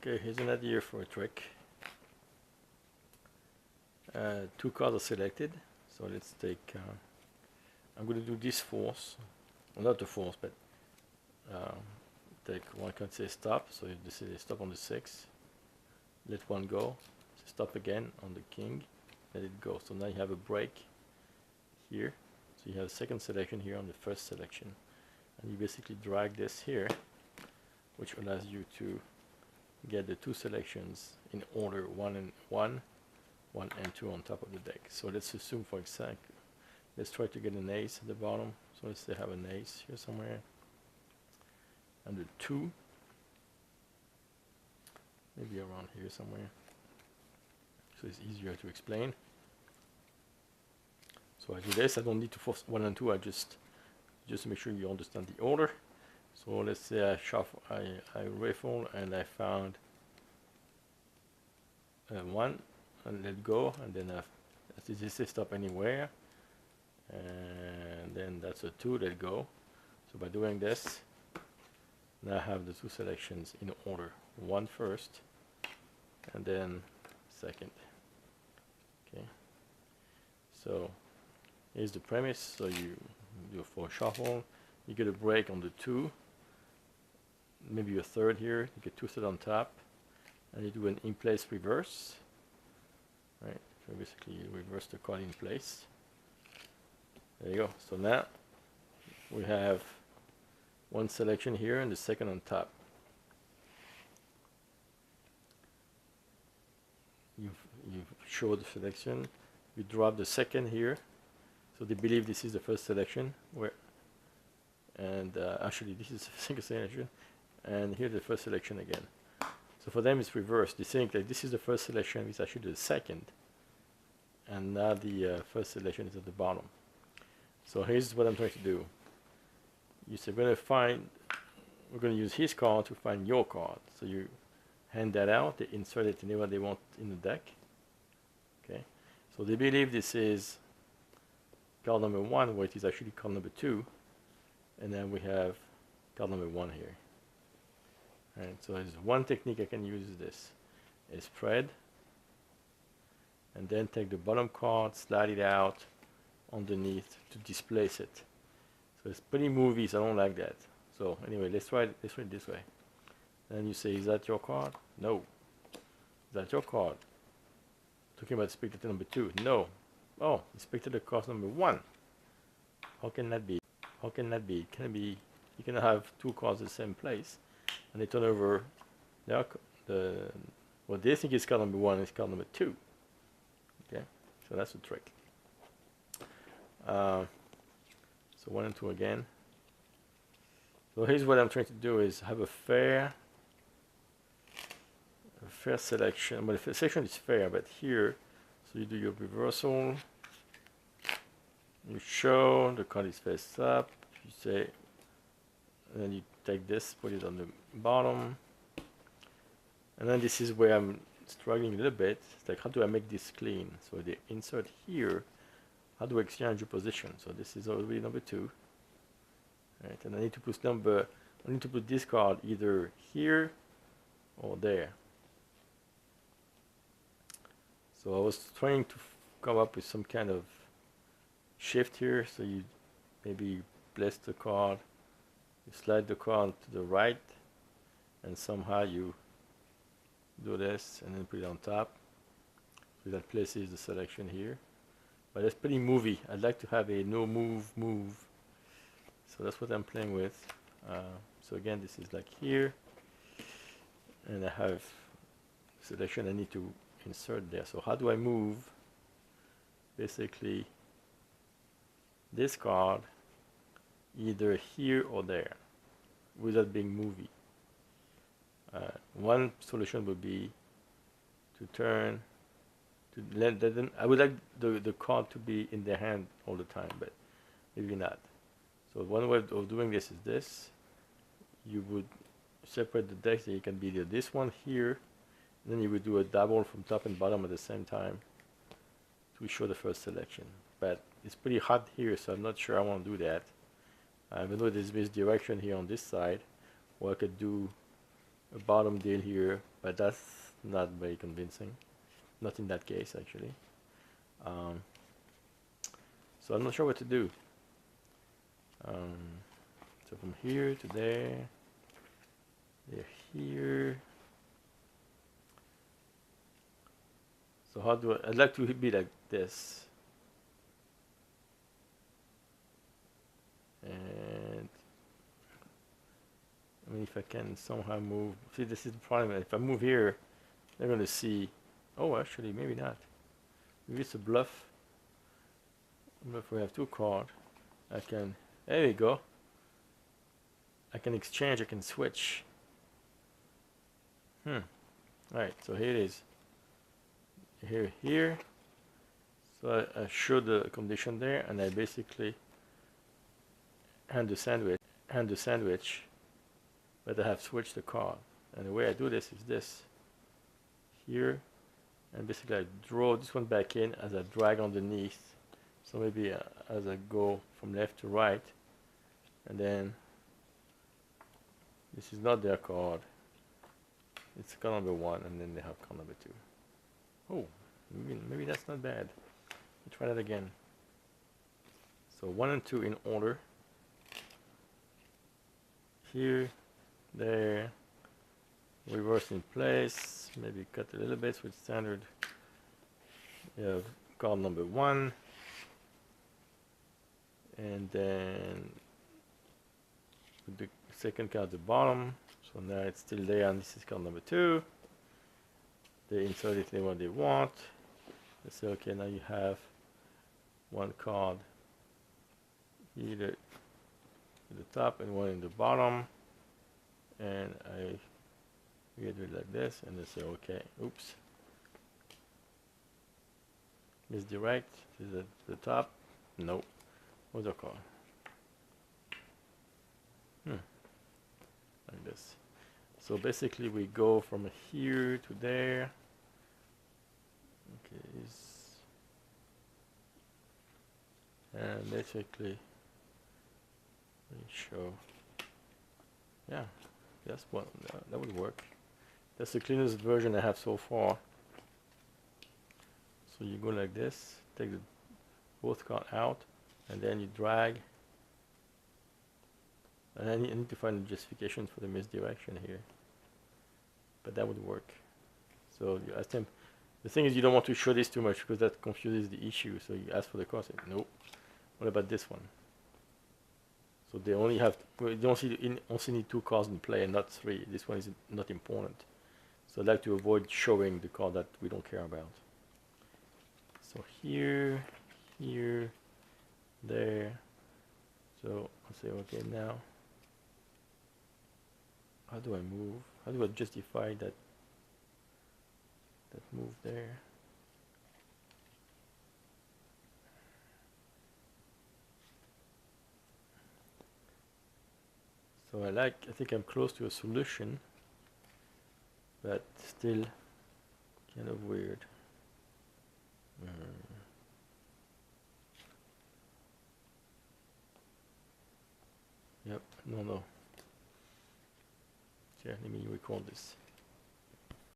Okay, here's an idea for a trick. Two cards are selected, so let's take, I'm going to do this force, well, not the force, but take one card, say stop, so this is stop on the 6, let one go, stop again on the king, let it go. So now you have a break here, so you have a second selection here on the first selection, and you basically drag this here, which allows you to get the two selections in order, one and two on top of the deck. So let's assume, for example, let's try to get an ace at the bottom. So let's say have an ace here somewhere, and the 2, maybe around here somewhere, so it's easier to explain. So I do this, I don't need to force 1 and 2, I just to make sure you understand the order. So let's say I shuffle, I riffle, and I found 1, and let go, and then this is stop anywhere, and then that's a 2, let go. So by doing this, now I have the two selections in order, 1 first, and then second. Okay, so here's the premise. So you do a 4 shuffle, you get a break on the 2, maybe a third here, you get 2 thirds on top, and you do an in place reverse, right? So basically you reverse the card in place. There you go. So now we have one selection here and the second on top. You've showed the selection, you drop the second here, so they believe this is the first selection, and actually this is the second selection, and here the first selection again. So for them it's reversed. They think that this is the first selection, it's actually the second, and now the first selection is at the bottom. So here's what I'm trying to do. You say we're going to use his card to find your card. So you hand that out, they insert it anywhere they want in the deck. Okay, so they believe this is card number 1, where it is actually card number 2, and then we have card number 1 here. Right, so there's one technique I can use is this, is spread, and then take the bottom card, slide it out underneath to displace it. So it's pretty movie, so I don't like that. So anyway, let's try it this way. And you say, is that your card? No. Is that your card? Talking about spectator number 2. No. Oh, spectator card number 1. How can that be? How can that be? It can be, you can have 2 cards in the same place, and they turn over what they think is card number 1 is card number 2. Okay, so that's the trick. So 1 and 2 again. So here's what I'm trying to do is have a fair selection. But the selection is fair, but here, so you do your reversal, you show the card is face up, you say, and then you take this, put it on the bottom, and then this is where I'm struggling a little bit. It's like, how do I make this clean? So they insert here, how do I exchange your position? So this is already number 2, right? And I need to put this card either here or there. So I was trying to come up with some kind of shift here. So you maybe place the card, you slide the card to the right, and somehow you do this and then put it on top. So that places the selection here. But it's pretty movie. I'd like to have a no move. So that's what I'm playing with. So again, this is like here, and I have selection I need to insert there. So how do I move basically this card either here or there without being movie? One solution would be to turn to let them. I would like the card to be in their hand all the time, but maybe not. So one way of doing this is this. You would separate the decks, so you can be this one here, and then you would do a double from top and bottom at the same time to show the first selection. But it's pretty hot here, so I'm not sure I want to do that. Even though there's misdirection here on this side, or I could do a bottom deal here, but but that's not very convincing. Not in that case, actually. Um, so I'm not sure what to do. So from here to there, they're here. So how do I'd like to be like this. And I mean, if I can somehow move, see, this is the problem. If I move here, they're going to see. Oh, actually, maybe not. Maybe it's a bluff. If we have two cards, I can. There we go. I can exchange. I can switch. All right. So here it is. Here. So I show the condition there, and I basically hand the sandwich, but I have switched the card. And the way I do this is this. Here, and basically I draw this one back in as I drag underneath. So maybe as I go from left to right, and then this is not their card. It's card number 1, and then they have card number 2. Oh, maybe that's not bad. Let's try that again. So 1 and 2 in order. Here, there, reverse in place, maybe cut a little bit with standard. We have card number 1, and then put the second card at the bottom. So now it's still there, and this is card number 2. They insert it in what they want. They say, okay, now you have one card here at the top and one in the bottom, and we do it like this, and they say, okay, oops, misdirect, is it the top? Nope. What's our card? Like this. So basically we go from here to there. Okay, and basically we show, yeah, that's one, that would work. That's the cleanest version I have so far. So you go like this, take the both cards out, and then you drag. And I need to find a justification for the misdirection here, but that would work. So you ask them. The thing is, you don't want to show this too much because that confuses the issue. So you ask for the card. Say, nope. What about this one? So they only have. They also need 2 cards in play and not 3. This one is not important. So I'd like to avoid showing the card that we don't care about. So here, there. So I'll say, okay, now. How do I move? How do I justify that move there? So I think I'm close to a solution, but still kind of weird. Yep, no. Yeah, let me record this.